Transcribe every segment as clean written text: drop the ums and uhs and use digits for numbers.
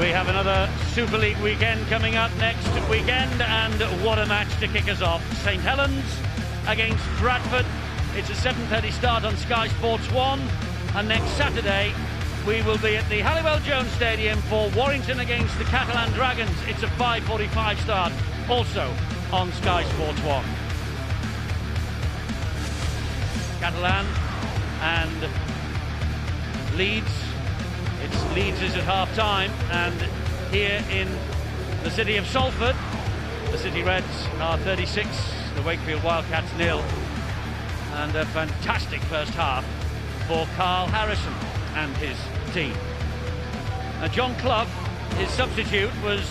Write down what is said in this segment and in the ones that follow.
We have another Super League weekend coming up next weekend, and what a match to kick us off. St Helens against Bradford. It's a 7:30 start on Sky Sports 1, and next Saturday we will be at the Halliwell Jones Stadium for Warrington against the Catalan Dragons. It's a 5:45 start, also on Sky Sports 1. Catalan and Leeds. Leeds is at half-time, and here in the city of Salford, the City Reds are 36, the Wakefield Wildcats 0, and a fantastic first half for Carl Harrison and his team. Now, John Clough, his substitute, was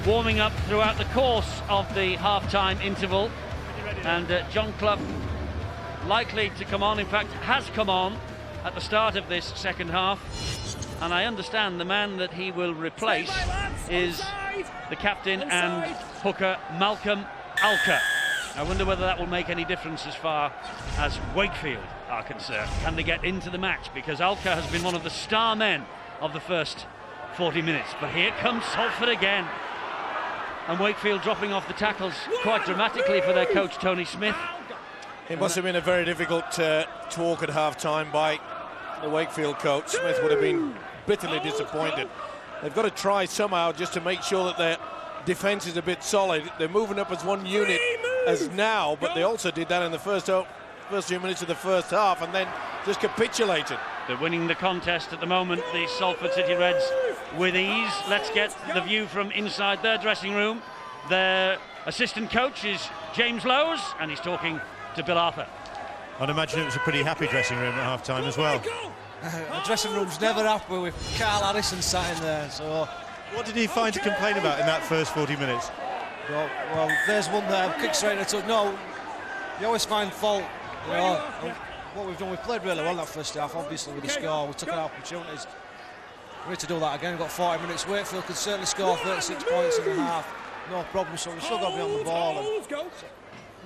warming up throughout the course of the half-time interval, and John Clough likely to come on, in fact has come on at the start of this second half, and I understand the man that he will replace is the captain and hooker Malcolm Alker. I wonder whether that will make any difference as far as Wakefield are concerned. Can they get into the match? Because Alker has been one of the star men of the first 40 minutes. But here comes Salford again. And Wakefield dropping off the tackles quite dramatically for their coach, Tony Smith. It must have been a very difficult talk at half-time by the Wakefield coach. Smith would have been bitterly disappointed. They've got to try somehow just to make sure that their defence is a bit solid. They're moving up as one unit as now, but they also did that in the first few minutes of the first half and then just capitulated. They're winning the contest at the moment, the Salford City Reds, with ease. Let's get the view from inside their dressing room. Their assistant coach is James Lowes, and he's talking to Bill Arthur. I'd imagine it was a pretty happy dressing room at half-time as well. The dressing room's never happy with Carl Harrison sat in there, so... What did he find to complain about in that first 40 minutes? Well, there's one there, kick straight into it. No, you always find fault, you know. What we've done, we've played really well that first half, obviously, with the score. We took our opportunities. We need to do that again. We've got 40 minutes. Wakefield could certainly score 36 points in the half. No problem, so we've still got to be on the ball and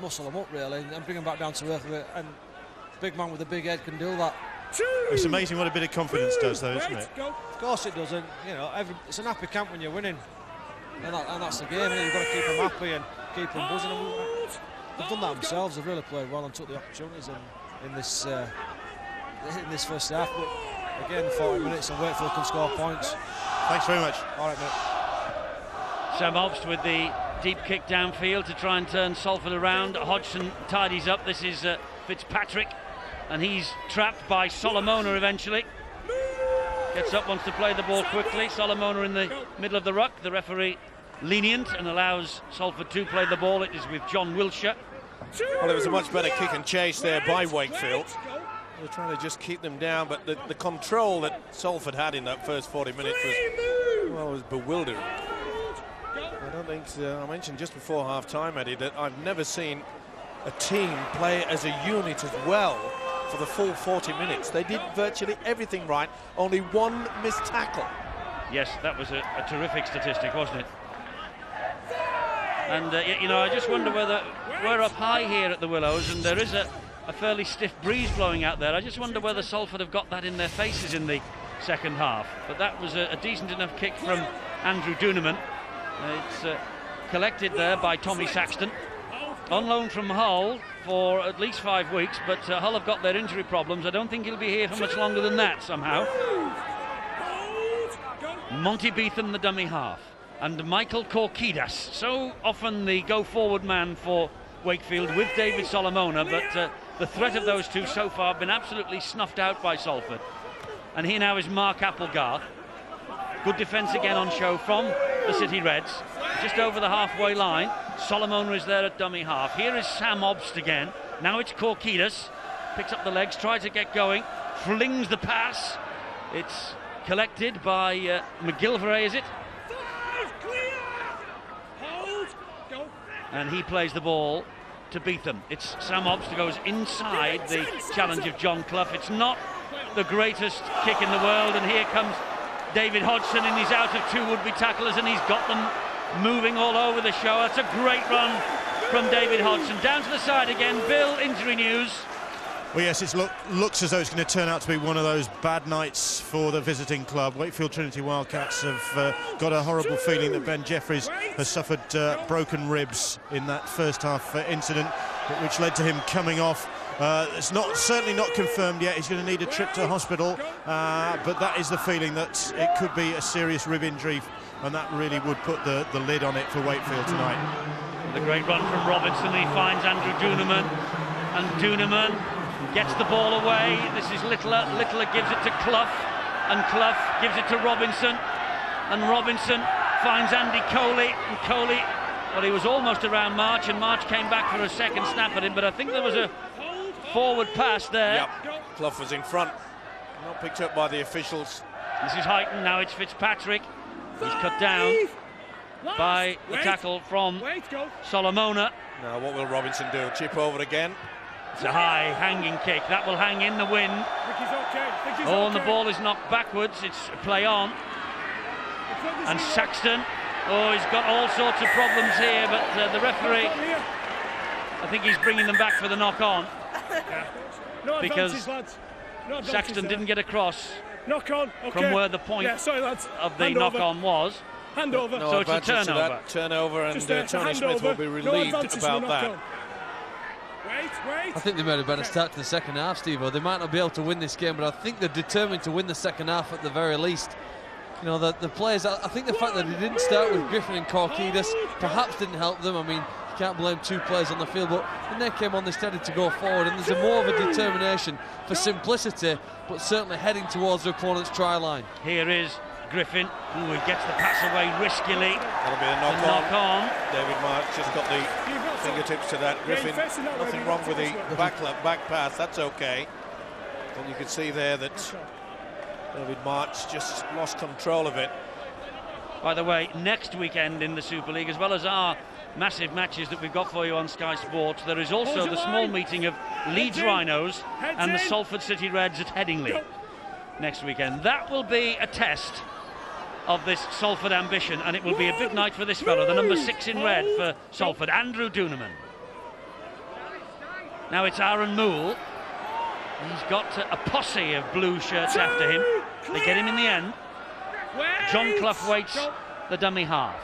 muscle them up, really, and bring them back down to earth with it. And big man with a big head can do that. It's amazing what a bit of confidence does, though, isn't it? Of course it doesn't. You know, it's an happy camp when you're winning, and that's the game. You've got to keep them happy and keep them buzzing. They've done that themselves. They've really played well and took the opportunities in this first half. But again, 40 minutes and Wakefield can score points. Thanks very much. All right, mate. Sam Obst with the deep kick downfield to try and turn Salford around. Hodgson tidies up. This is Fitzpatrick, and he's trapped by Solomona eventually. Gets up, wants to play the ball quickly. Solomona in the middle of the ruck. The referee lenient and allows Salford to play the ball. It is with John Wilshire. Well, it was a much better kick and chase there by Wakefield. They're trying to just keep them down, but the control that Salford had in that first 40 minutes was bewildering. I don't think I mentioned just before half-time, Eddie, that I've never seen a team play as a unit as well for the full 40 minutes. They did virtually everything right, only one missed tackle. Yes, that was a terrific statistic, wasn't it? And, you know, I just wonder whether we're up high here at the Willows, and there is a fairly stiff breeze blowing out there. I just wonder whether Salford have got that in their faces in the second half. But that was a decent enough kick from Andrew Duneman. It's collected there by Tommy Saxton, on loan from Hull for at least 5 weeks, but Hull have got their injury problems. I don't think he'll be here for much longer than that somehow. Monty Beetham, the dummy half, and Michael Korkidas, so often the go-forward man for Wakefield with David Solomona, but the threat of those two so far have been absolutely snuffed out by Salford. And here now is Mark Applegarth. Good defence again on show from the City Reds, just over the halfway line. Solomona is there at dummy half. Here is Sam Obst again. Now it's Korkidas. Picks up the legs, tries to get going, flings the pass. It's collected by McGilvray, is it? And he plays the ball to Beetham. It's Sam Obst who goes inside the challenge of John Clough. It's not the greatest kick in the world, and here comes David Hodgson, and he's out of two would-be tacklers, and he's got them moving all over the show. That's a great run from David Hodgson. Down to the side again. Bill, injury news. Well, yes, it looks as though it's going to turn out to be one of those bad nights for the visiting club. Wakefield Trinity Wildcats have got a horrible feeling that Ben Jeffries has suffered broken ribs in that first half incident, which led to him coming off. It's certainly not confirmed yet. He's going to need a trip to hospital, but that is the feeling that it could be a serious rib injury, and that really would put the lid on it for Wakefield tonight. The great run from Robinson. He finds Andrew Duneman, and Duneman gets the ball away. This is Littler. Littler gives it to Clough, and Clough gives it to Robinson, and Robinson finds Andy Coley, and Coley, well, he was almost around March, and March came back for a second snap at him, but I think there was a forward pass there. Yep, Clough was in front, not picked up by the officials. This is Heighton, now it's Fitzpatrick. He's cut down by the tackle from Solomona. Now what will Robinson do? Chip over again? It's a high hanging kick, that will hang in the wind. Oh, and the ball is knocked backwards, it's play on. And Saxton, oh, he's got all sorts of problems here, but the referee, I think he's bringing them back for the knock on. Because Saxton didn't get across from where the point of the knock on was. No, so it's a turnover. Turnover, and Tony Smith will be relieved about that. I think they made a better start to the second half, Steve. They might not be able to win this game, but I think they're determined to win the second half at the very least. You know, the players, I think the fact that they didn't start with Griffin and Korkidas perhaps didn't help them. I mean, you can't blame two players on the field, but when they came on, they started to go forward, and there's a more of a determination for simplicity, but certainly heading towards the opponent's try line. Here is Griffin, who gets the pass away riskily. That'll be a knock on. David March just got the fingertips to that. Griffin, nothing wrong with the back pass, that's okay. And you can see there that David March just lost control of it. By the way, next weekend in the Super League, as well as our massive matches that we've got for you on Sky Sports, there is also the small meeting of Leeds Rhinos and the Salford City Reds at Headingley next weekend. That will be a test of this Salford ambition, and it will be a big night for this fellow, the number 6 in red for Salford, Andrew Duneman. Now it's Aaron Moole. He's got a posse of blue shirts after him. They get him in the end. John Clough waits the dummy half.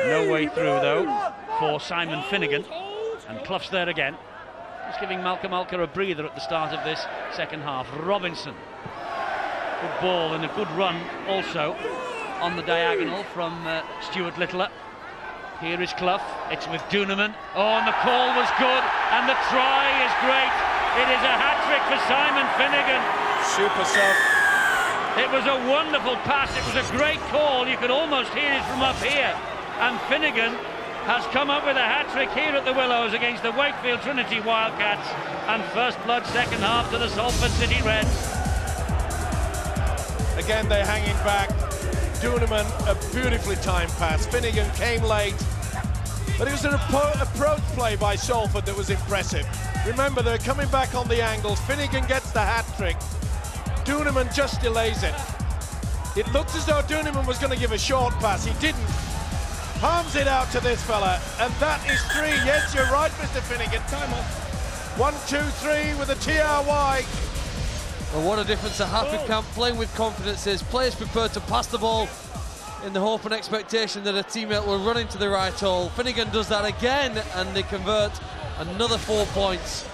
No way through though for Simon Finnegan, and Clough's there again. Just giving Malcolm Alker a breather at the start of this second half. Robinson, good ball and a good run also on the diagonal from Stuart Littler. Here is Clough, it's with Duneman. Oh, and the call was good, and the try is great. It is a hat-trick for Simon Finnegan. Super sub. It was a wonderful pass, it was a great call. You could almost hear it from up here. And Finnegan has come up with a hat-trick here at the Willows against the Wakefield Trinity Wildcats. And first blood, second half to the Salford City Reds. Again, they're hanging back. Duneman, a beautifully timed pass. Finnegan came late, but it was an approach play by Salford that was impressive. Remember, they're coming back on the angles. Finnegan gets the hat-trick. Duneman just delays it. It looked as though Duneman was going to give a short pass. He didn't. Palms it out to this fella, and that is 3. Yes, you're right, Mr. Finnegan. Time on. 1, 2, 3 with a TRY. Well, what a difference a happy camp playing with confidence is. Players prepared to pass the ball in the hope and expectation that a teammate will run into the right hole. Finnegan does that again, and they convert another 4 points.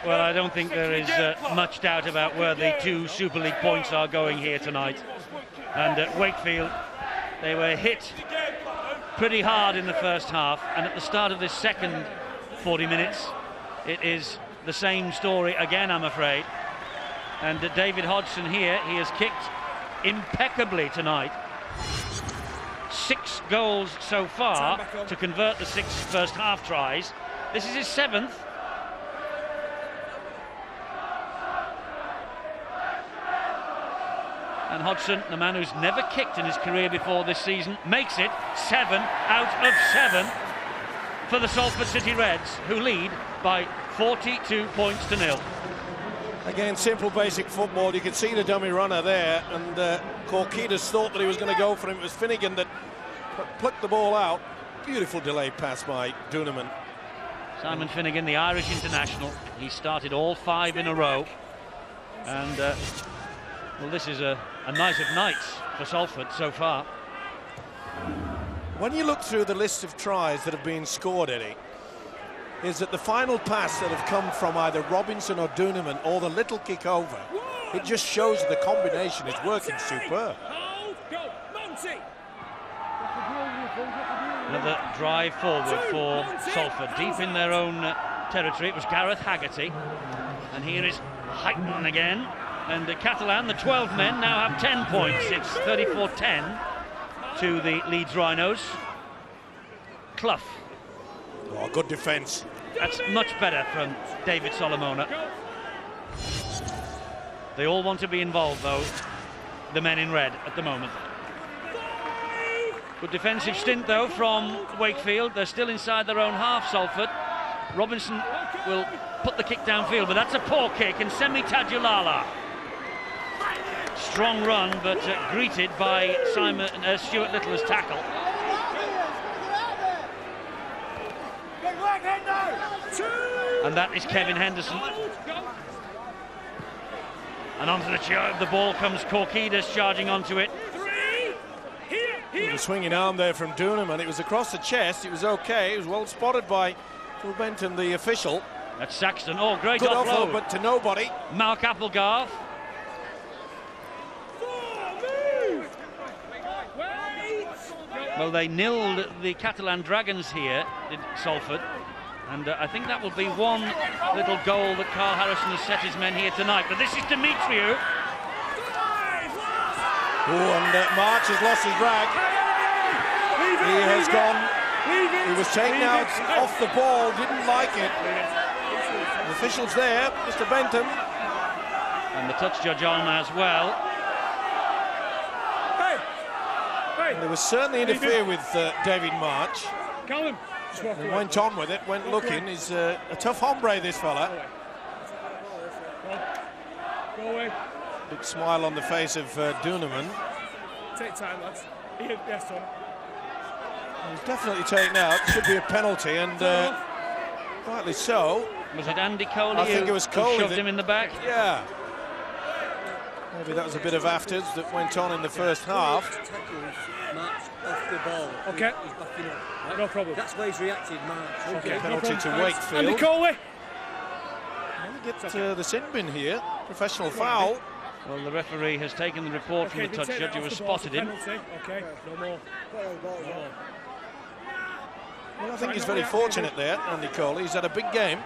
Well, I don't think there is much doubt about where the 2 Super League points are going here tonight. And at Wakefield, they were hit pretty hard in the first half, and at the start of this second 40 minutes, it is the same story again, I'm afraid. And David Hodgson here, he has kicked impeccably tonight. 6 goals so far to convert the 6 first half tries. This is his 7th. And Hodgson, the man who's never kicked in his career before this season, makes it 7 out of 7 for the Salford City Reds, who lead by 42 points to 0. Again, simple, basic football. You can see the dummy runner there, and Korkidas thought that he was going to go for him. It was Finnegan that plucked the ball out. Beautiful delayed pass by Duneman. Simon Finnegan, the Irish international, he started all 5 in a row, and well, this is a night of nights for Salford so far. When you look through the list of tries that have been scored, Eddie, is that the final pass that have come from either Robinson or Duneman or the little kick over, it just shows the combination is working superb. Another drive forward for Salford, deep in their own territory. It was Gareth Haggerty, and here is Heighton again. And Catalan, the 12 men, now have 10 points. It's 34-10 to the Leeds Rhinos. Clough. Oh, good defence. That's much better from David Solomona. They all want to be involved, though, the men in red at the moment. Good defensive stint, though, from Wakefield. They're still inside their own half, Salford. Robinson will put the kick downfield, but that's a poor kick, and Semi Tajulala. Strong run, but greeted by Stuart Little's tackle. And that is Kevin Henderson. And onto the ball comes Korkidas, charging onto it. The swinging arm there from Dunham, and it was across the chest. It was okay. It was well spotted by Phil Benton, the official. That's Saxton. Oh, great good offload, but to nobody. Mark Applegarth. Well, they nilled the Catalan Dragons here in Salford, and I think that will be one little goal that Carl Harrison has set his men here tonight. But this is Demetriou. Oh, and March has lost his rag. He has gone. He was taken out off the ball, didn't like it. The official's there, Mr. Benton. And the touch judge on as well. And there was certainly interfere with David March. He went on with it, went looking. He's a tough hombre, this fella. Go away. Big smile on the face of Duneman. Take time, lads. Yes, Tom. He's definitely taken out. Should be a penalty, and rightly so. Was it Andy Coley? I think it was Coley who shoved him in the back. Yeah. Maybe that was a bit of afters that went on in the first half. Off the ball. Okay. He's backing up. Right? No problem. That's why he's reacted, March. Okay. Penalty to Wakefield. Andy Coley. Get the sin bin here. Professional foul. Well, the referee has taken the report from the touch judge who has spotted him. Okay, no more. Well, I think he's very fortunate there, Andy Coley. He's had a big game.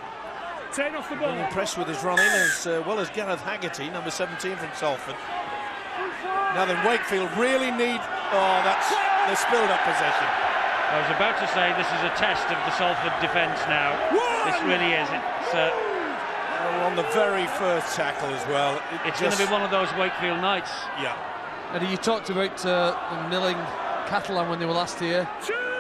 Taken off the ball. Been impressed with his running, as well as Gareth Haggerty, number 17 from Salford. Now then, Wakefield really need... Oh, that's the spilled up possession. I was about to say this is a test of the Salford defence now. This really is. It's on the very first tackle as well. It's going to be one of those Wakefield nights. Yeah. And you talked about the milling Catalan when they were last here.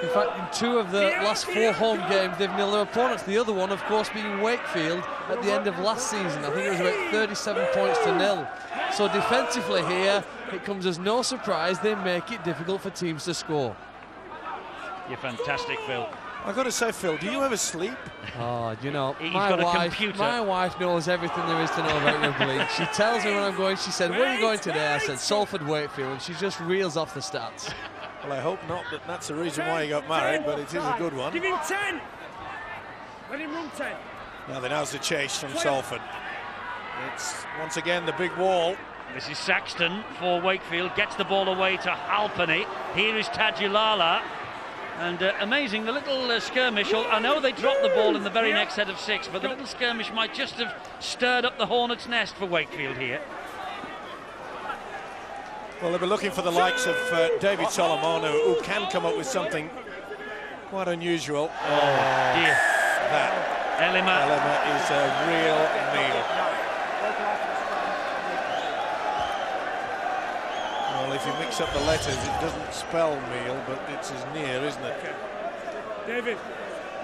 In fact, in 2 of the last 4 home games, they've nilled their opponents. The other one, of course, being Wakefield at the end of last season. I think it was about 37 points to 0. So defensively here, it comes as no surprise they make it difficult for teams to score. You're fantastic, Phil. I've got to say, Phil, do you ever sleep? Oh, you know, He's my got a wife, computer. my wife knows everything there is to know about rugby. She tells me when I'm going. She said, "Where are you going today?" I said, "Salford, Wakefield," and she just reels off the stats. Well, I hope not that that's the reason why he got married, but it is a good one. Give him 10. Let him run 10. Now then, how's the chase from Salford? It's once again the big wall. This is Saxton for Wakefield. Gets the ball away to Halpenny. Here is Tajulala. And amazing, the little skirmish. I know they dropped the ball in the very next set of 6, but the little skirmish might just have stirred up the hornet's nest for Wakefield here. Well, they'll be looking for the likes of David Solomona, who can come up with something quite unusual. Oh, dear. That Elima is a real meal. Well, if you mix up the letters, it doesn't spell meal, but it's as near, isn't it? Okay. David.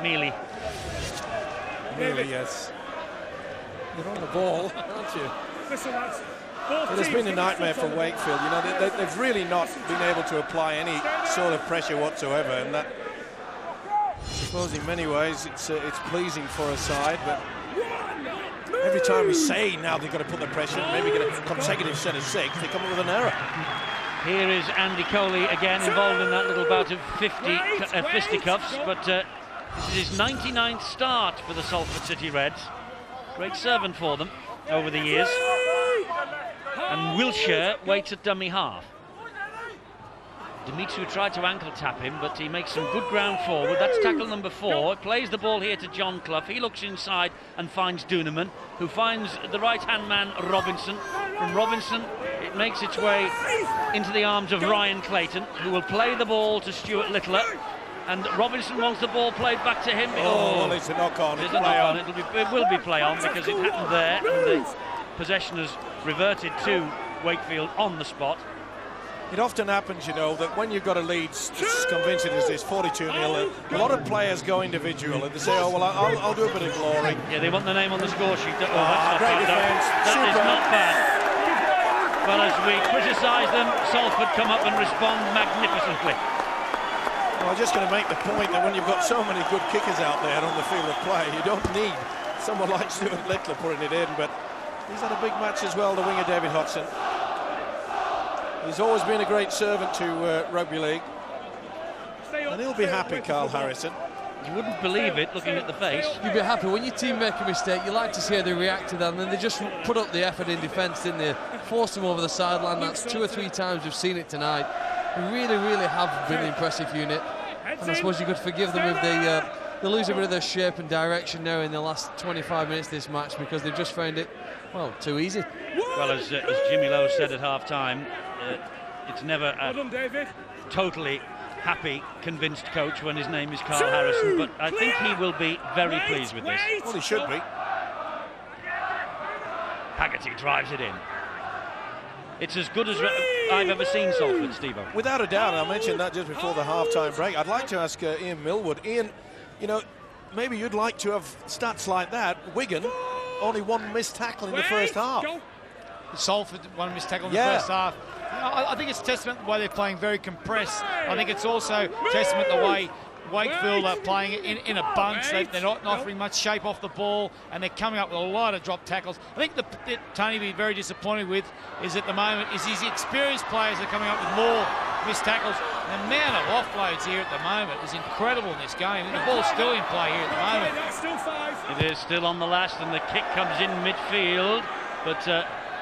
Mealy. Really, yes. You're on the ball, aren't you? Listen, lads. It has been a nightmare for Wakefield. You know, they've really not been able to apply any sort of pressure whatsoever, and that suppose in many ways it's pleasing for a side, but every time we say now they've got to put the pressure, maybe get a consecutive set of 6, they come up with an error. Here is Andy Coley again involved in that little bout of fisticuffs, but this is his 99th start for the Salford City Reds. Great servant for them over the years. And Wilshire waits at dummy half. Dimitri tried to ankle tap him, but he makes some good ground forward. That's tackle number 4. Plays the ball here to John Clough. He looks inside and finds Duneman, who finds the right-hand man, Robinson. From Robinson, it makes its way into the arms of Ryan Clayton, who will play the ball to Stuart Littler. And Robinson wants the ball played back to him. Oh, it's a knock-on. It's a knock-on. It will be play-on because it happened there, and the possession has reverted to Wakefield on the spot. It often happens, you know, that when you've got a lead as convincing as this, 42-0, a lot of players go individual and they say, oh, well, I'll do a bit of glory. Yeah, they want the name on the score sheet. Oh, that's great defence. That is not bad. Well, as we criticise them, Salford come up and respond magnificently. Well, I'm just going to make the point that when you've got so many good kickers out there on the field of play, you don't need someone like Stuart Littler putting it in, but he's had a big match as well, the winger David Hodgson. He's always been a great servant to rugby league. And he'll be happy, Carl Harrison. You wouldn't believe it looking at the face. You'd be happy when your team make a mistake. You like to see how they react to that, and then they just put up the effort in defence, didn't they? Forced them over the sideline. That's 2 or 3 times we've seen it tonight. They really, really have been an impressive unit. And I suppose you could forgive them if they lose a bit of their shape and direction now in the last 25 minutes of this match, because they've just found it, well, too easy. Well, as Jimmy Lowe said at half-time, it's never a totally happy, convinced coach when his name is Carl Harrison, but I think he will be very pleased with this. Well, he should be. Haggerty drives it in. It's as good as I've ever seen Salford, Steve-O. Without a doubt, I mentioned that just before the half-time break. I'd like to ask Ian Millwood. Ian, you know, maybe you'd like to have stats like that. Wigan, only 1 missed tackle in the first half. Salford, 1 missed tackle in the first half. I think it's testament to the way they're playing very compressed. I think it's also testament to the way Wakefield are playing in a bunch. They're not offering much shape off the ball, and they're coming up with a lot of drop tackles. I think that Tony will be very disappointed with is at the moment is his experienced players are coming up with more missed tackles. The amount of offloads here at the moment is incredible in this game. The ball's still in play here at the moment. It is still on the last, and the kick comes in midfield, but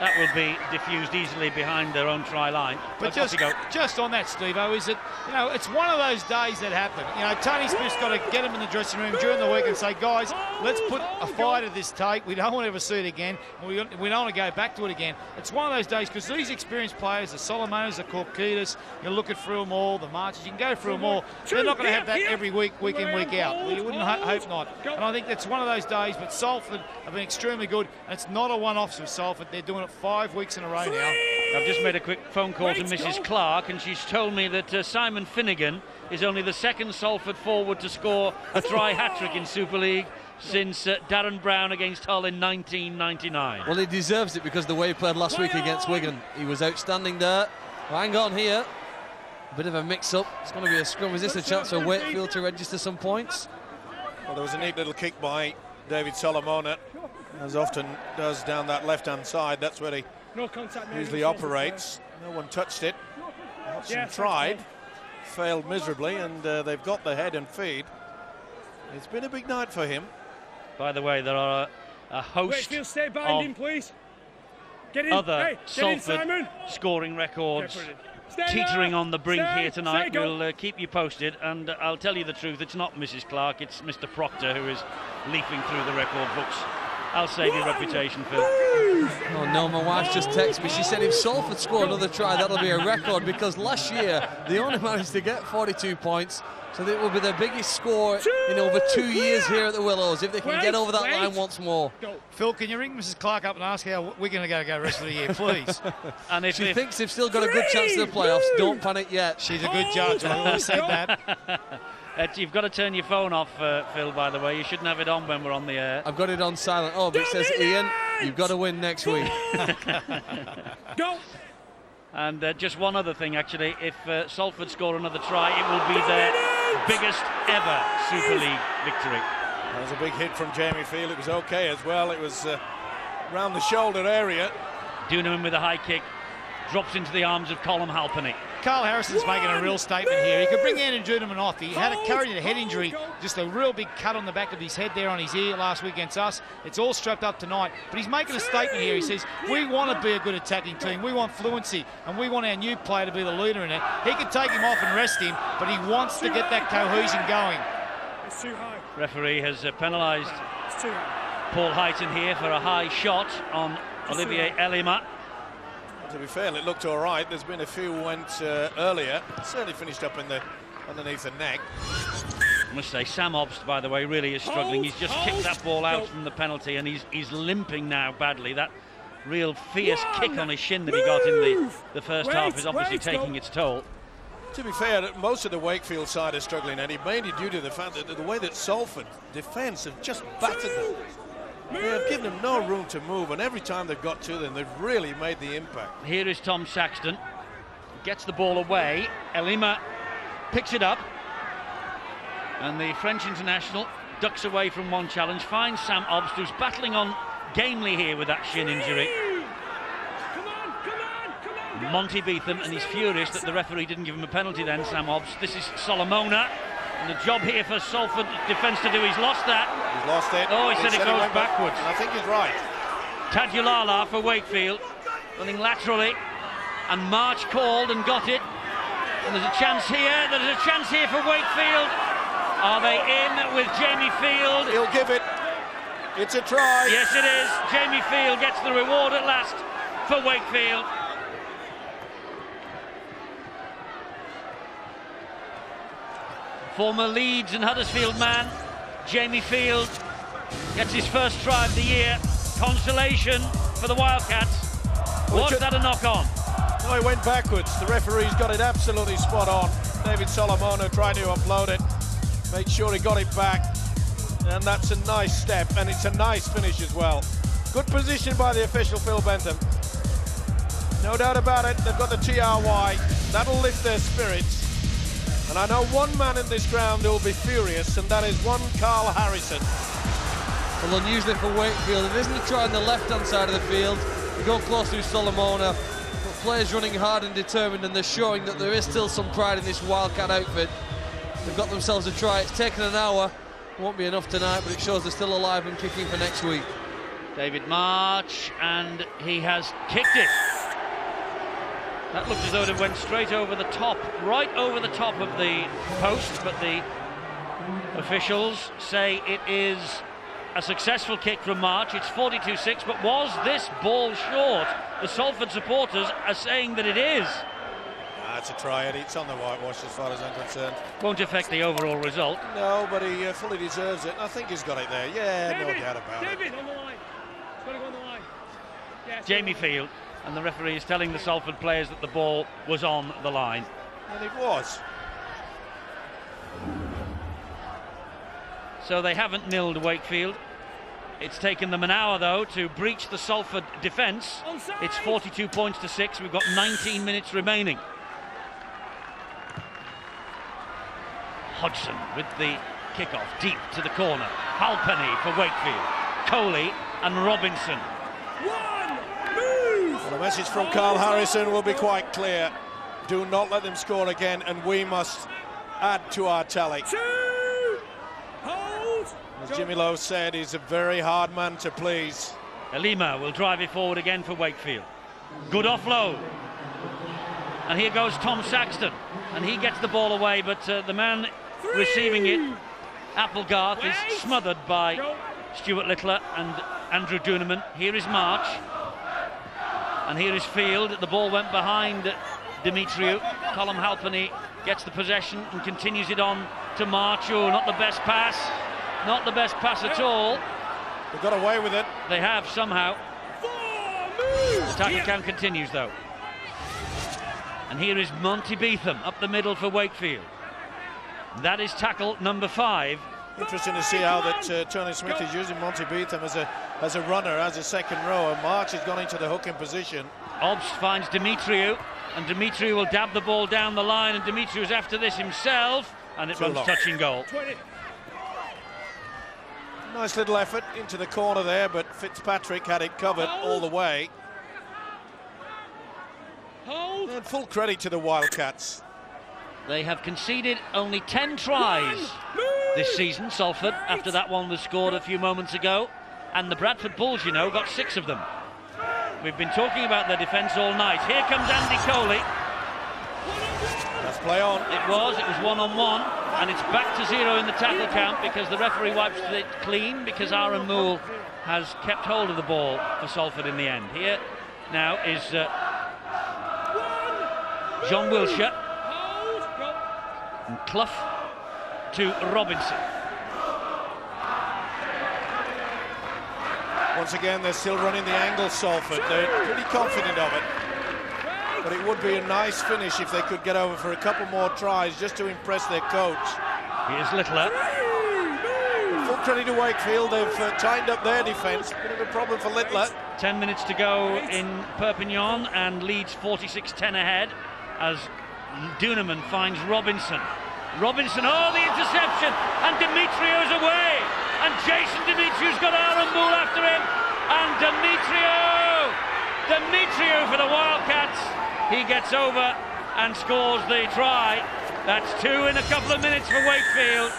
that will be diffused easily behind their own try line. But just on that, Steve-O, is that, you know, it's one of those days that happen. You know, Tony Smith's got to get him in the dressing room during the week and say, guys, let's put a fight at this tape. We don't want to ever see it again. We don't want to go back to it again. It's one of those days because these experienced players, the Solomones, the Corkitas, you're looking through them all, the Marches, you can go through them all. They're not going to have that every week, week in, week out. Well, you wouldn't hope not. And I think that's one of those days, but Salford have been extremely good, and it's not a one-off with Salford. They're doing it 5 weeks in a row now. I've just made a quick phone call to Mrs. Clark, and she's told me that Simon Finnegan is only the second Salford forward to score a try hat-trick in Super League since Darren Brown against Hull in 1999. Well, he deserves it because the way he played last week against Wigan, he was outstanding there. Well, hang on here. A bit of a mix-up. It's going to be a scrum. Is this a chance for Wakefield to register some points? Well, there was a neat little kick by David Solomona, as often does down that left-hand side. That's where he usually operates. No one touched it. Hodgson tried, failed miserably, and they've got the head and feed. It's been a big night for him. By the way, there are a host of other Salford scoring records teetering on the brink here tonight. We'll keep you posted, and I'll tell you the truth, it's not Mrs. Clark, it's Mr. Proctor who is leafing through the record books. I'll save your reputation, Phil. Oh no, my wife just texted me. She said if Salford score another try, that'll be a record, because last year they only managed to get 42 points. So it will be their biggest score in over 2 years here at the Willows, if they can get over that line once more. Phil, can you ring Mrs. Clark up and ask how we're going to go the rest of the year, please? And if she thinks they've still got a good chance of the playoffs, don't panic yet. She's a good judge, I always said that. You've got to turn your phone off, Phil, by the way. You shouldn't have it on when we're on the air. I've got it on silent. Oh, but it says, Ian, you've got to win next week. Go! And just one other thing, actually. If Salford score another try, it will be their biggest ever Super League victory. That was a big hit from Jamie Field. It was okay as well. It was round the shoulder area. Duneman with a high kick, drops into the arms of Colm Halpenny. Carl Harrison's making a real statement here. He could bring Andrew Duneman off. He had carried a head injury, just a real big cut on the back of his head there on his ear last week against us. It's all strapped up tonight, but he's making a statement here. He says, we want to be a good attacking team. We want fluency, and we want our new player to be the leader in it. He could take him off and rest him, but he wants to get that cohesion going. It's too high. Referee has penalised It's too high. Paul Heighton here for a high shot on Olivier Elima. To be fair, it looked all right. There's been a few went earlier. Certainly finished up in the underneath the neck. I must say, Sam Obst, by the way, really is struggling. He's just kicked that ball out from the penalty, and he's limping now badly. That real fierce kick on his shin that he got in the first half is obviously taking its toll. To be fair, most of the Wakefield side are struggling, and mainly due to the fact that the way that Salford defence have just battered them. They have given them no room to move, and every time they've got to them, they've really made the impact. Here is Tom Saxton, gets the ball away. Elima picks it up, and the French international ducks away from one challenge, finds Sam Obst, who's battling on gamely here with that shin injury. Monty Beetham, and he's furious that the referee didn't give him a penalty then, Sam Obst. This is Solomona, and the job here for Salford defence to do. He's lost that. He's lost it. Oh, he said it goes backwards. And I think he's right. Tadulala for Wakefield, running laterally, and March called and got it. And there's a chance here. There's a chance here for Wakefield. Are they in with Jamie Field? He'll give it. It's a try. Yes, it is. Jamie Field gets the reward at last for Wakefield. Former Leeds and Huddersfield man, Jamie Field, gets his first try of the year. Consolation for the Wildcats. Was that a knock-on? No, he went backwards. The referee's got it absolutely spot on. David Solomona trying to upload it. Made sure he got it back. And that's a nice step, and it's a nice finish as well. Good position by the official, Phil Bentham. No doubt about it, they've got the TRY. That'll lift their spirits. And I know one man in this ground who will be furious, and that is one Carl Harrison. Well, unusually for Wakefield, it isn't a try on the left-hand side of the field. You go close to Solomona, but players running hard and determined, and they're showing that there is still some pride in this Wildcat outfit. They've got themselves a try. It's taken an hour. It won't be enough tonight, but it shows they're still alive and kicking for next week. David March, and he has kicked it. That looked as though it went straight over the top, right over the top of the post, but the officials say it is a successful kick from March. It's 42-6, but was this ball short? The Salford supporters are saying that it is. It's a try, Eddie. It's on the whitewash as far as I'm concerned. Won't affect the overall result. No, but he fully deserves it. I think he's got it there. Yeah, David, no doubt about it. David, on the line. It's got to go on the line. Yeah, Jamie Field, and the referee is telling the Salford players that the ball was on the line. And it was. So they haven't nilled Wakefield. It's taken them an hour, though, to breach the Salford defence. It's 42 points to 6. We've got 19 minutes remaining. Hodgson with the kickoff deep to the corner. Halpenny for Wakefield. Coley and Robinson. Well, the message from Carl Harrison will be quite clear. Do not let them score again, and we must add to our tally. As Jimmy Lowe said, he's a very hard man to please. Elima will drive it forward again for Wakefield. Good offload. And here goes Tom Saxton. And he gets the ball away, but the man receiving it, Applegarth, is smothered by Stuart Littler and Andrew Duneman. Here is March. And here is Field. The ball went behind Dimitriou. Colm Halpenny gets the possession and continues it on to March. Oh, not the best pass. Not the best pass at all. They got away with it. They have somehow. The tackle count continues, though. And here is Monty Beetham up the middle for Wakefield. That is tackle number 5. Interesting to see how that Tony Smith is using Monty Beetham as a runner, as a second row. And March has gone into the hooking position. Obst finds Dimitriou, and Dimitriou will dab the ball down the line, and Dimitriou is after this himself. and it Too runs long. touching goal. 20. Nice little effort into the corner there, but Fitzpatrick had it covered all the way. Hold. And full credit to the Wildcats. They have conceded only 10 tries this season, Salford, after that one was scored a few moments ago. And the Bradford Bulls, you know, got 6 of them. We've been talking about their defence all night. Here comes Andy Coley. Let's play on. It was 1-on-1, and it's back to 0 in the tackle count because the referee wipes it clean because Aaron Moole has kept hold of the ball for Salford in the end. Here now is John Wilshire and Clough to Robinson. Once again, they're still running the angle, Salford. They're pretty confident of it. But it would be a nice finish if they could get over for a couple more tries just to impress their coach. Here's Littler. Full credit to Wakefield. They've tightened up their defence. Bit of a problem for Littler. 10 minutes to go in Perpignan, and Leeds 46-10 ahead as Duneman finds Robinson. Robinson, oh, the interception, and Demetrio's away, and Jason Demetrio's got Aaron Moole after him, and Demetrio for the Wildcats. He gets over and scores the try. That's 2 in a couple of minutes for Wakefield,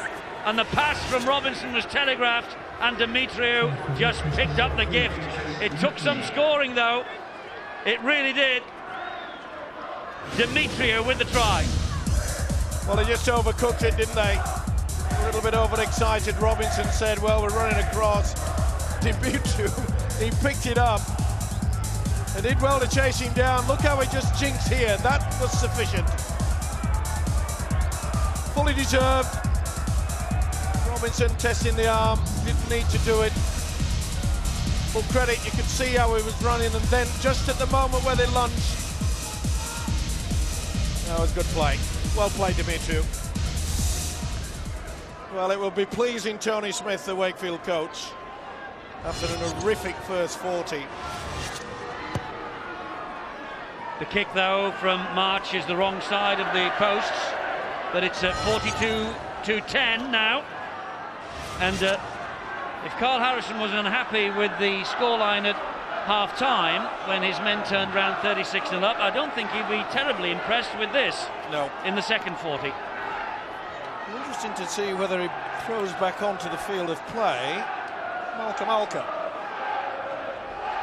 and the pass from Robinson was telegraphed, and Demetrio just picked up the gift. It took some scoring though, it really did. Demetrio with the try. Well, they just overcooked it, didn't they? A little bit overexcited. Robinson said, well, we're running across. Demetrio, he picked it up. They did well to chase him down. Look how he just jinxed here. That was sufficient. Fully deserved. Robinson testing the arm. Didn't need to do it. Full credit. You could see how he was running, and then just at the moment where they lunged. That was good play. Well played, Demetrio. Well, it will be pleasing Tony Smith, the Wakefield coach, after an horrific first 40. The kick though from March is the wrong side of the posts, but it's 42-10 now. And if Carl Harrison was unhappy with the scoreline at half-time when his men turned round 36-0 up, I don't think he'd be terribly impressed with this. No. In the second 40. Interesting to see whether he throws back onto the field of play. Malka.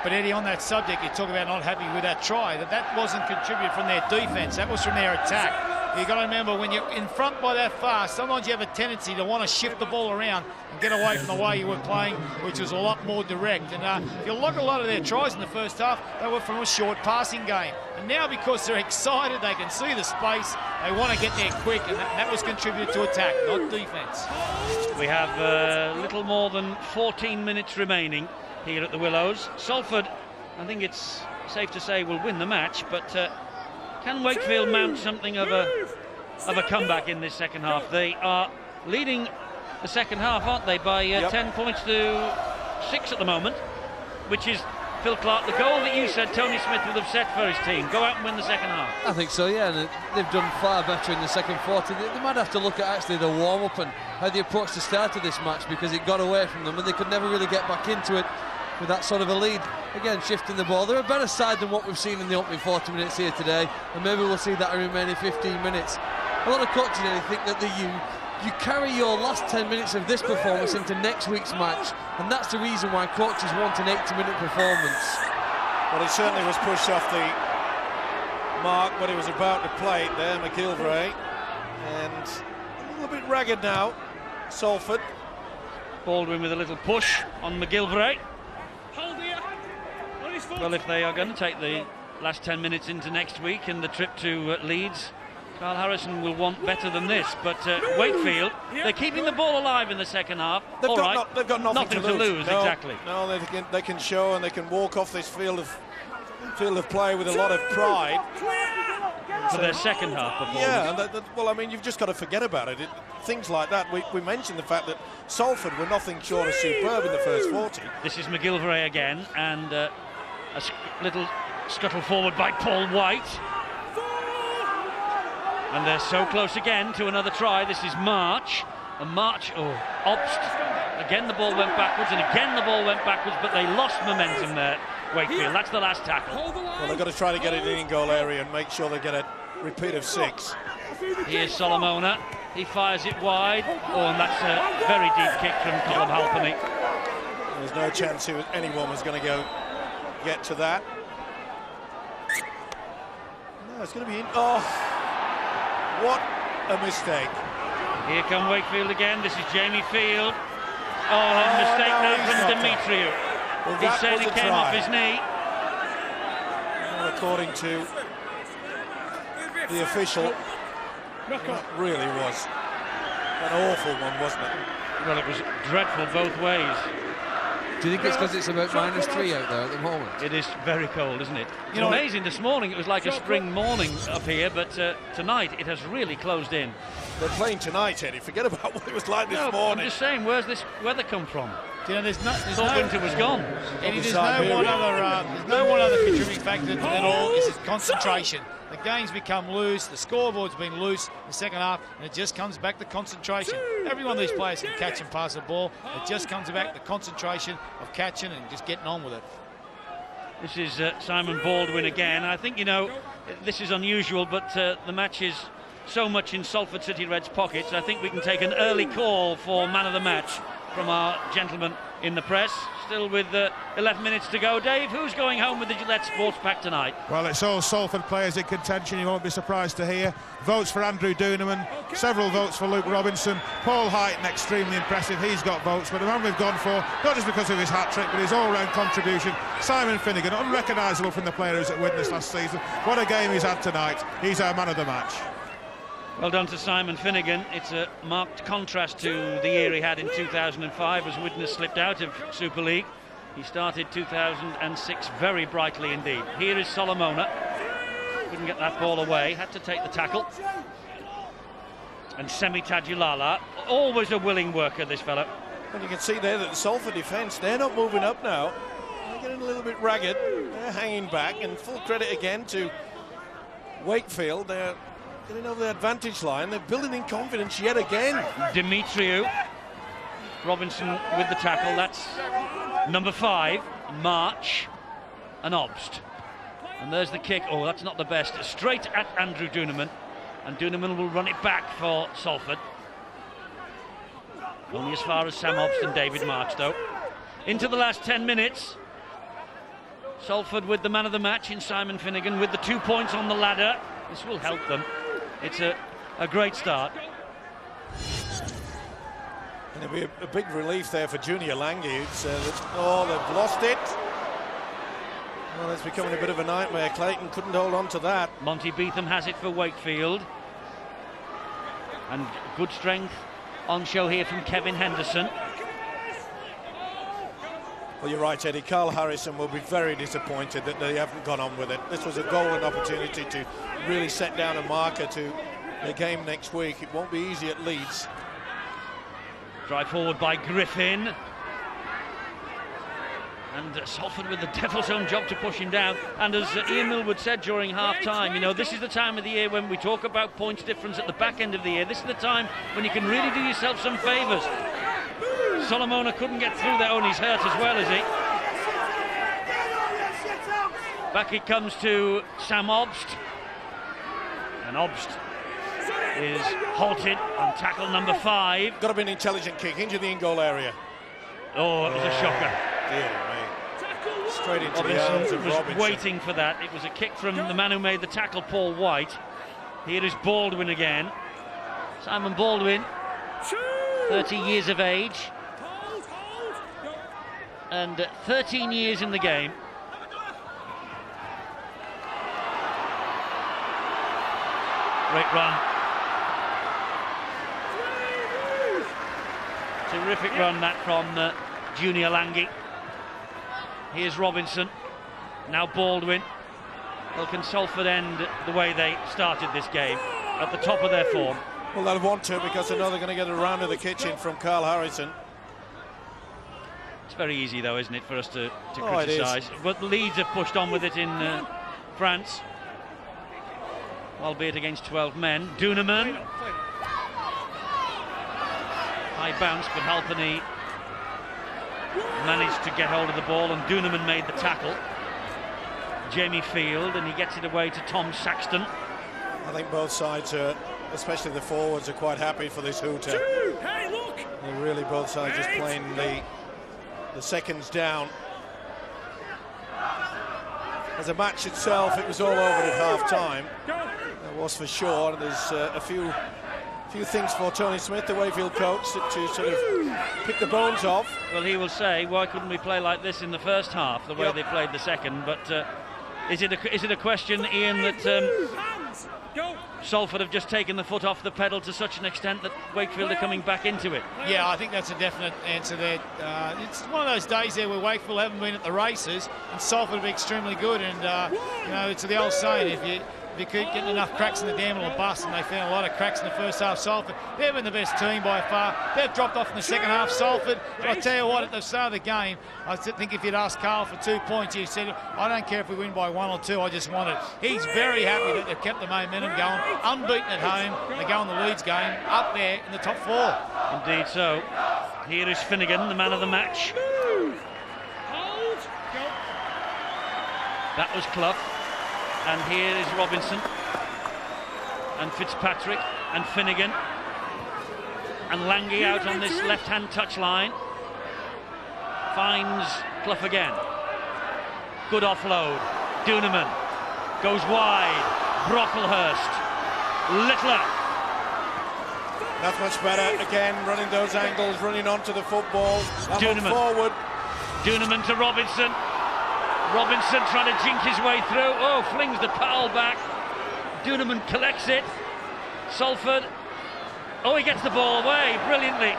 But Eddie, on that subject, you talk about not happy with that try. That wasn't contributed from their defence. That was from their attack. You've got to remember, when you're in front by that far, sometimes you have a tendency to want to shift the ball around and get away from the way you were playing, which was a lot more direct. And if you look at a lot of their tries in the first half, they were from a short passing game. And now, because they're excited, they can see the space, they want to get there quick, and that was contributed to attack, not defence. We have little more than 14 minutes remaining here at the Willows. Salford, I think it's safe to say, will win the match, but can Wakefield mount something of a comeback in this second half? They are leading the second half, aren't they, by 10 points to 6 at the moment, which is, Phil Clark, the goal that you said Tony Smith would have set for his team. Go out and win the second half. I think so, yeah, and they've done far better in the second 40. They might have to look at actually the warm-up and how they approached the start of this match, because it got away from them and they could never really get back into it with that sort of a lead. Again, shifting the ball. They're a better side than what we've seen in the opening 40 minutes here today, and maybe we'll see that in the remaining 15 minutes. A lot of coaches think that you carry your last 10 minutes of this performance into next week's match, and that's the reason why coaches want an 80-minute performance. Well, he certainly was pushed off the mark when he was about to play it there, McGilvray. And a little bit ragged now, Salford. Baldwin with a little push on McGilvray. Well, if they are going to take the last 10 minutes into next week and the trip to Leeds, Carl Harrison will want better than this. But Wakefield, they're keeping the ball alive in the second half. They've got nothing to lose. No, exactly. No, they can show, and they can walk off this field of play with a lot of pride. For their second half performance. Yeah, well, I mean, you've just got to forget about it. Things like that. We mentioned the fact that Salford were nothing short of superb in the first 40. This is McGilvray again, and a little scuttle forward by Paul White. And they're so close again to another try. This is March. And March, Obst. Again the ball went backwards, and again the ball went backwards, but they lost momentum there, Wakefield. That's the last tackle. Well, they've got to try to get it in goal area and make sure they get a repeat of 6. Here's Solomona. He fires it wide. And that's a very deep kick from Colm Halpenny. There's no chance anyone was going to get to that. No, it's going to be in. Oh, what a mistake. Here come Wakefield again. This is Jamie Field. A mistake now from Demetriou. Well, He's saying it came off his knee. Well, according to the official, it really was an awful one, wasn't it? Well, it was dreadful both ways. Do you think it's because it's about -3 out there at the moment? It is very cold, isn't it? It's amazing. This morning it was like a spring morning up here, but tonight it has really closed in. They're playing tonight, Eddie. Forget about what it was like this No, morning. I'm just saying, where's this weather come from? You know, there's Thought winter was gone. Eddie, there's no one other contributing factor at all. It's concentration. The game's become loose. The scoreboard's been loose in the second half, and it just comes back to concentration. Every one of these players can catch and pass the ball. It just comes back to concentration of catching and just getting on with it. This is Simon Baldwin again. I think, this is unusual, but the match is so much in Salford City Red's pockets. I think we can take an early call for man of the match from our gentleman in the press. Still with 11 minutes to go. Dave, who's going home with the Gillette Sports Pack tonight? Well, it's all Salford players in contention, you won't be surprised to hear. Votes for Andrew Doonerman, several votes for Luke Robinson. Paul Heighton, extremely impressive, he's got votes, but the man we've gone for, not just because of his hat-trick, but his all-round contribution, Simon Finnegan, unrecognisable from the player who's at witness last season. What a game he's had tonight. He's our man of the match. Well done to Simon Finnegan. It's a marked contrast to the year he had in 2005 as Widnes slipped out of Super League. He started 2006 very brightly indeed. Here is Solomona. Couldn't get that ball away, had to take the tackle. And Semi Tadulala, always a willing worker, this fellow. And you can see there that the Salford defence, they're not moving up now. They're getting a little bit ragged. They're hanging back, and full credit again to Wakefield. They're getting over the advantage line. They're building in confidence yet again. Demetriou. Robinson with the tackle. That's number 5, March, and Obst. And there's the kick. Oh, that's not the best. Straight at Andrew Doonerman. And Doonerman will run it back for Salford. Only as far as Sam Obst and David March, though. Into the last 10 minutes. Salford with the man of the match in Simon Finnegan with the 2 points on the ladder. This will help them. It's a great start. And it'll be a big relief there for Junior Lange. They've lost it. Well, it's becoming a bit of a nightmare. Clayton couldn't hold on to that. Monty Beetham has it for Wakefield. And good strength on show here from Kevin Henderson. Well, you're right, Eddie. Carl Harrison will be very disappointed that they haven't gone on with it. This was a golden opportunity to really set down a marker to the game next week. It won't be easy at Leeds. Drive forward by Griffin. And Salford with the devil's own job to push him down. And as Ian Millwood said during half-time, this is the time of the year when we talk about points difference at the back end of the year. This is the time when you can really do yourself some favours. Solomona couldn't get through there. He's hurt as well, is he? Back it comes to Sam Obst. And Obst is halted on tackle number 5. Got to be an intelligent kick into the in-goal area. Oh, it was a shocker. Dear me. Straight into the arms Robinson of was Robinson. waiting for that. It was a kick from the man who made the tackle, Paul White. Here is Baldwin again. Simon Baldwin, 30 years of age. And 13 years in the game. Great run. Terrific run that from Junior Lange. Here's Robinson. Now Baldwin. Well, can Salford end the way they started this game? At the top of their form. Well, they'll want to, because they know they're going to get a round of the kitchen from Carl Harrison. It's very easy, though, isn't it, for us to criticise. But Leeds have pushed on with it in France. albeit against 12 men. Duneman. High bounce, but Halpenny managed to get hold of the ball, and Duneman made the tackle. Jamie Field, and he gets it away to Tom Saxton. I think both sides are, especially the forwards, are quite happy for this hooter. Hey, look! They're really both sides just playing the seconds down. As a match itself, it was all over at half-time. That was for sure. There's a few things for Tony Smith, the Wakefield coach, to sort of pick the bones off. Well, he will say, why couldn't we play like this in the first half, the way they played the second? But is it a question, Ian, that Salford have just taken the foot off the pedal to such an extent that Wakefield are coming back into it? Yeah, I think that's a definite answer there. It's one of those days there where Wakefield haven't been at the races and Salford have been extremely good. And you know, it's the old saying: if you keep getting enough cracks in the dam, it'll bust. And they found a lot of cracks in the first half. Salford, they've been the best team by far. They've dropped off in the second half. Salford, but I tell you what, at the start of the game, I think if you'd asked Carl for 2 points, he said, I don't care if we win by 1 or 2, I just want it. He's very happy that they've kept the momentum going, unbeaten at home. They go in the Leeds game, up there in the top 4. Indeed so. Here is Finnegan, the man of the match. That was Clough. And here is Robinson and Fitzpatrick and Finnegan and Lange out on this left-hand touchline. Finds Clough again. Good offload. Duneman goes wide. Brocklehurst. Littler. That's much better. Again, running those angles, running onto the football. Duneman. Forward. Duneman to Robinson. Robinson trying to jink his way through. Oh, flings the Powell back. Duneman collects it. Salford. Oh, he gets the ball away brilliantly.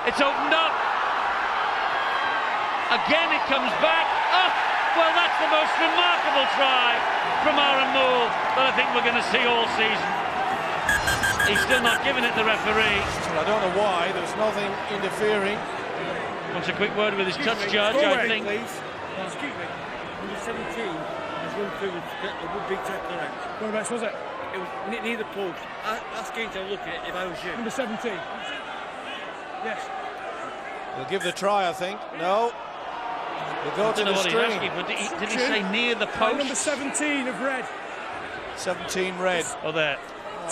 It's opened up. Again, it comes back. Oh, well, that's the most remarkable try from Aaron Moore that I think we're going to see all season. He's still not giving it the referee. Well, I don't know why. There's nothing interfering. Wants a quick word with his touch judge, I think. Excuse me. Number 17 has run through the big tackle out. Whereabouts was it? It was near the post. Ask him to look at it if I was you. Number 17. Yes. We'll give the try, I think. No. We'll go I to don't know the what he's string. asking, but did he say near the post? Number 17 of red. 17 red. Oh, there.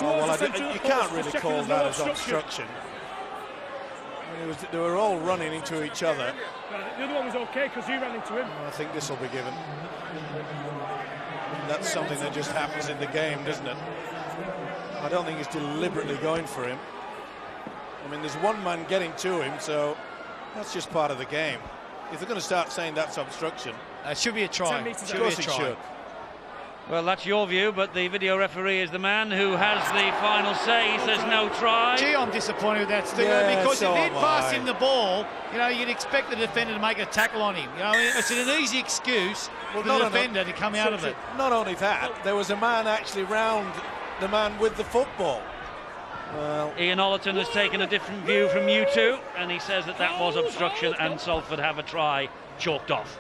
Oh, well, you can't really call that as obstruction. I mean, they were all running into each other. The other one was okay because he ran into him. I think this will be given. That's something that just happens in the game, doesn't it? I don't think he's deliberately going for him. I mean, there's one man getting to him, so that's just part of the game. If they're going to start saying that's obstruction, It should be a try. of course it should. Well, that's your view, but the video referee is the man who has the final say. He says no try. Gee, I'm disappointed with that, Steve, Yeah, because so if he'd am passed I. him the ball, you know, you'd expect the defender to make a tackle on him. You know, it's an easy excuse for the defender to come out of it. Not only that, there was a man actually round the man with the football. Well, Ian Ollerton has taken a different view from you two, and he says that was obstruction and Salford have a try chalked off.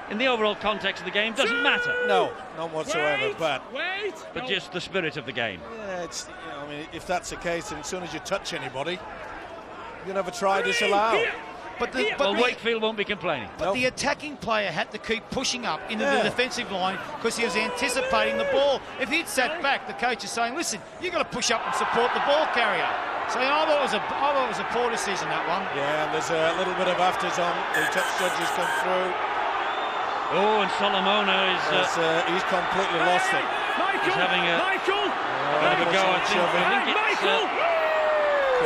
In the overall context of the game, doesn't matter. no, not whatsoever. But Just the spirit of the game. yeah, it's, I mean, if that's the case, then as soon as you touch anybody, you're going to have a try disallowed. Well, Wakefield won't be complaining. But the attacking player had to keep pushing up into the defensive line because he was anticipating the ball. If he'd sat back, the coach is saying, listen, you've got to push up and support the ball carrier. So you know, I thought it was a poor decision, that one. Yeah, and there's a little bit of afters on. The touch judges come through. Oh, and Solomona is He's completely lost it. he's having a bit of a go. I think it's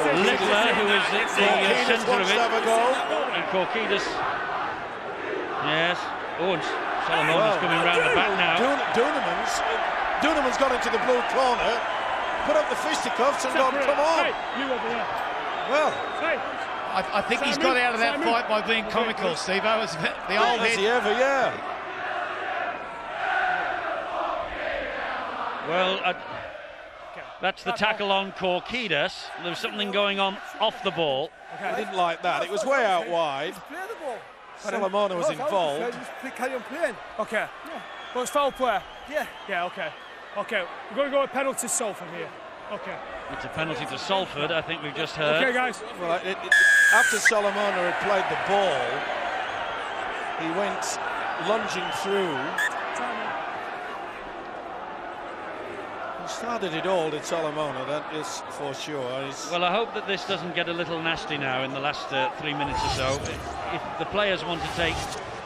Littler who is at the centre of it. And Korkidas. Yes. Oh, and Solomona's coming round the back now. Duneman's got into the blue corner, put up the fisticuffs and gone, come on. Hey, you over there. Well, Hey. I think he's got out of that fight by being comical, Steve. That was the old has head. he ever, yeah. Well, that's the tackle on Korkidas. There was something going on off the ball. I didn't like that. It was way out wide. Solomona was involved. Okay. Well, it's foul play. Yeah. Yeah, okay. Okay, we're going to go with penalty Salford here. Okay. It's a penalty to Salford, I think we've just heard. Okay, guys. Well, after Solomona had played the ball, he went lunging through. He started it all, did Solomona, that is for sure. Well, I hope that this doesn't get a little nasty now in the last 3 minutes or so. If the players want to take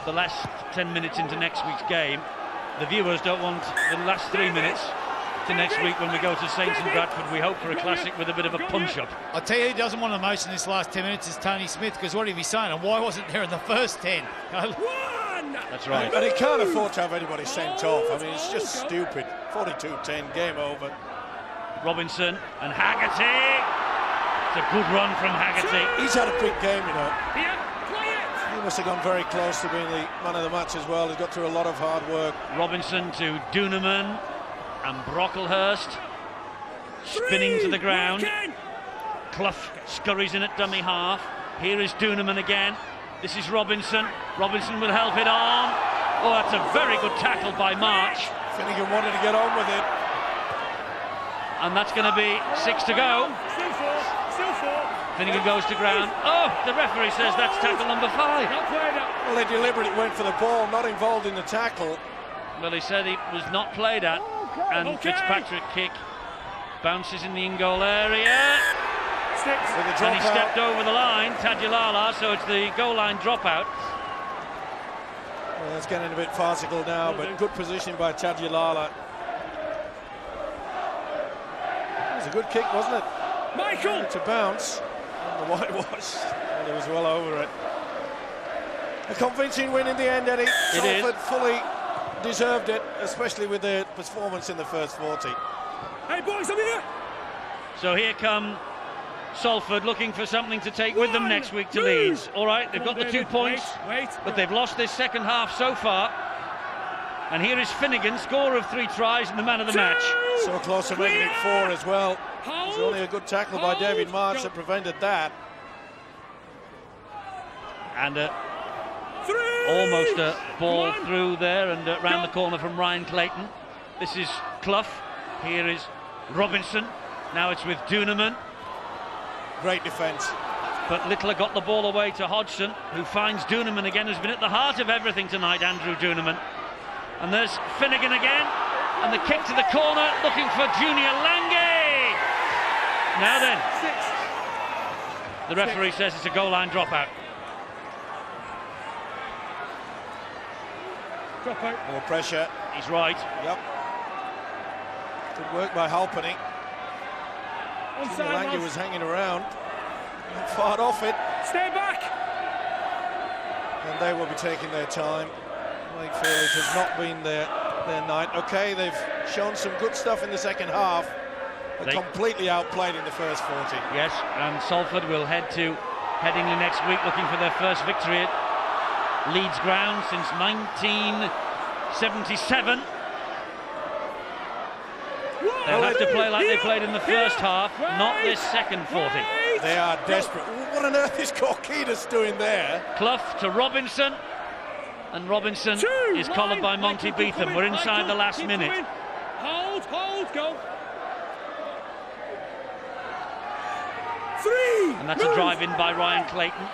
the last 10 minutes into next week's game, the viewers don't want the last 3 minutes to next week when we go to Saints and Bradford. We hope for a classic with a bit of a punch-up. I'll tell you who doesn't want the most in this last 10 minutes is Tony Smith, because what he'd be saying, and why wasn't there in the first 10? That's right. And he can't afford to have anybody sent off. I mean, it's just stupid. 42-10, game over. Robinson and Haggerty. It's a good run from Haggerty. He's had a big game, you know. He must have gone very close to being the man of the match as well. He's got through a lot of hard work. Robinson to Duneman and Brocklehurst. Spinning to the ground. Clough scurries in at dummy half. Here is Duneman again. This is Robinson. Robinson will help it on. Oh, that's a very good tackle by March. Finnegan wanted to get on with it. And that's going to be 6 to go. Still four. Finnegan goes to ground. Oh, the referee says that's tackle number 5. Well, they deliberately went for the ball, not involved in the tackle. Well, he said he was not played at. And Fitzpatrick kick bounces in the in-goal area. And he stepped over the line, Tadulala, so it's the goal line dropout. Well, it's getting a bit farcical now, but good position by Tadulala. It was a good kick, wasn't it? Michael! To bounce. And the whitewash. Well, he was well over it. A convincing win in the end, Eddie. Salford fully deserved it, especially with their performance in the first 40. Hey, boys, over here! So here come Salford looking for something to take with them next week to Leeds. All right, they've got the 2 points, but they've lost this second half so far. And here is Finnegan, scorer of 3 tries and the man of the match. So close to making it 4 as well. It was only a good tackle by David March that prevented that. And almost a ball through there and round the corner from Ryan Clayton. This is Clough. Here is Robinson. Now it's with Duneman. Great defence. But Littler got the ball away to Hodgson, who finds Duneman again, who's been at the heart of everything tonight, Andrew Duneman. And there's Finnegan again, and the kick to the corner, looking for Junior Lange. Now then, the referee says it's a goal line dropout. More pressure. He's right. Yep. Good work by Halpenny. Lange was hanging around. Fired off it. Stay back. And they will be taking their time. Wakefield has not been their night. Okay, they've shown some good stuff in the second half. They completely outplayed in the first 40. Yes, and Salford will head to Headingley next week looking for their first victory at Leeds ground since 1977. They'll have to play like they played in the first half, not this second 40. They are desperate. What on earth is Korkidas doing there? Clough to Robinson, and Robinson is collared by Monty Beetham. We're inside the last minute. Hold, go. 3. And that's a drive in by Ryan Clayton.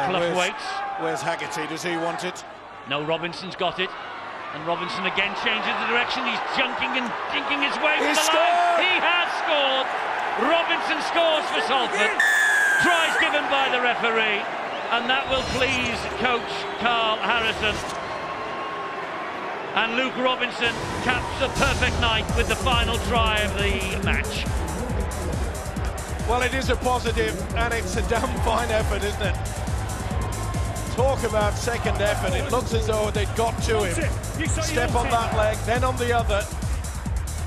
Clough waits. Where's Haggerty? Does he want it? No, Robinson's got it. And Robinson again changes the direction. He's junking and dinking his way to the line. He has scored. Robinson scores for Salford. Tries given by the referee. And that will please coach Carl Harrison. And Luke Robinson caps a perfect night with the final try of the match. Well, it is a positive, and it's a damn fine effort, isn't it? Talk about second effort. It looks as though they'd got to him. Step on that leg, then on the other.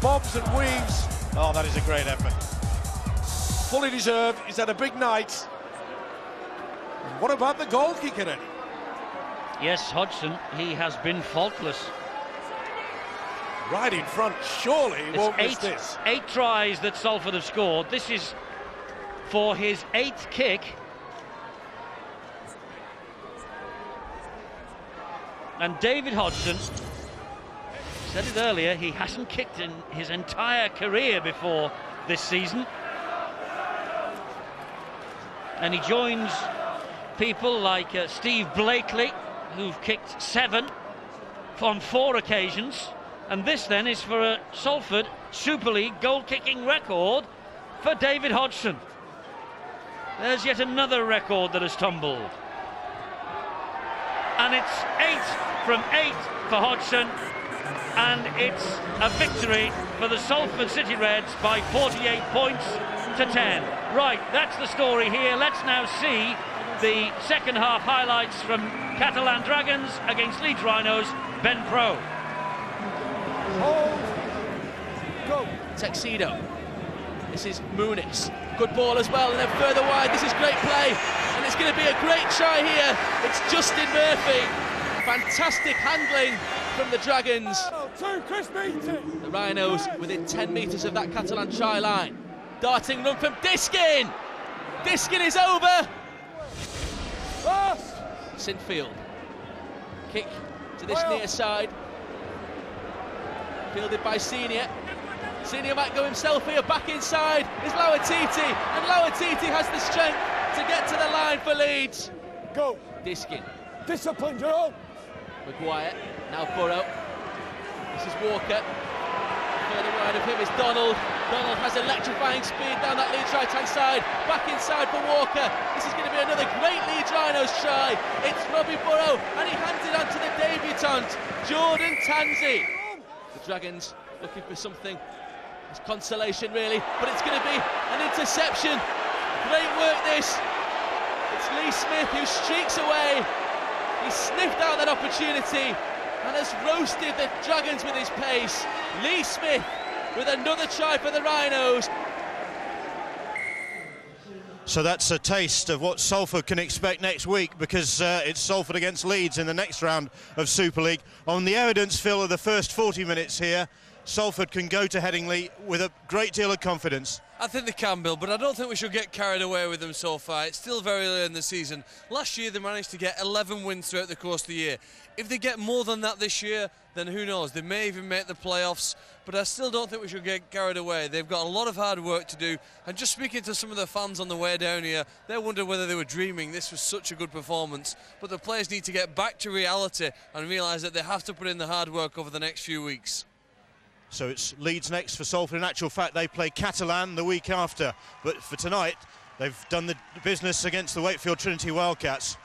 Bobs and weaves. Oh, that is a great effort. Fully deserved. He's had a big night. And what about the goal kicker then? Yes, Hodgson, he has been faultless. Right in front, surely he won't miss this. 8 tries that Salford have scored. This is for his 8th kick. And David Hodgson Said it earlier, he hasn't kicked in his entire career before this season. And he joins people like Steve Blakely, who've kicked 7 on 4 occasions. And this then is for a Salford Super League goal-kicking record for David Hodgson. There's yet another record that has tumbled. And it's 8 from 8 for Hodgson. And it's a victory for the Salford City Reds by 48 points to 10. Right, that's the story here. Let's now see the second half highlights from Catalan Dragons against Leeds Rhinos. Ben Pro. Go. Tuxedo. This is Muniz. Good ball as well, and then further wide. This is great play, and it's going to be a great try here. It's Justin Murphy. Fantastic handling from the Dragons. The Rhinos within 10 metres of that Catalan try line. Darting run from Diskin. Diskin is over. Sinfield. Kick to this near side. Fielded by Senior. Senior might go himself here. Back inside is Lauatiti, and Lauatiti has the strength to get to the line for Leeds. Go. Diskin. Discipline, Jerome. Maguire. Now Burrow. This is Walker. Further wide of him is Donald. Donald has electrifying speed down that Leeds right-hand side. Back inside for Walker. This is going to be another great Leeds Rhinos try. It's Robbie Burrow, and he hands it on to the debutant, Jordan Tanzi. The Dragons looking for something. It's consolation, really, but it's going to be an interception. Great work, this. It's Lee Smith who streaks away. He sniffed out that opportunity and has roasted the Dragons with his pace. Lee Smith with another try for the Rhinos. So that's a taste of what Salford can expect next week, because it's Salford against Leeds in the next round of Super League. On the evidence, Phil, of the first 40 minutes here, Salford can go to Headingley with a great deal of confidence. I think they can, Bill, but I don't think we should get carried away with them so far. It's still very early in the season. Last year they managed to get 11 wins throughout the course of the year. If they get more than that this year, then who knows? They may even make the playoffs, but I still don't think we should get carried away. They've got a lot of hard work to do, and just speaking to some of the fans on the way down here, they wondered whether they were dreaming. This was such a good performance, but the players need to get back to reality and realise that they have to put in the hard work over the next few weeks. So it's Leeds next for Salford. In actual fact, they play Catalan the week after. But for tonight, they've done the business against the Wakefield Trinity Wildcats.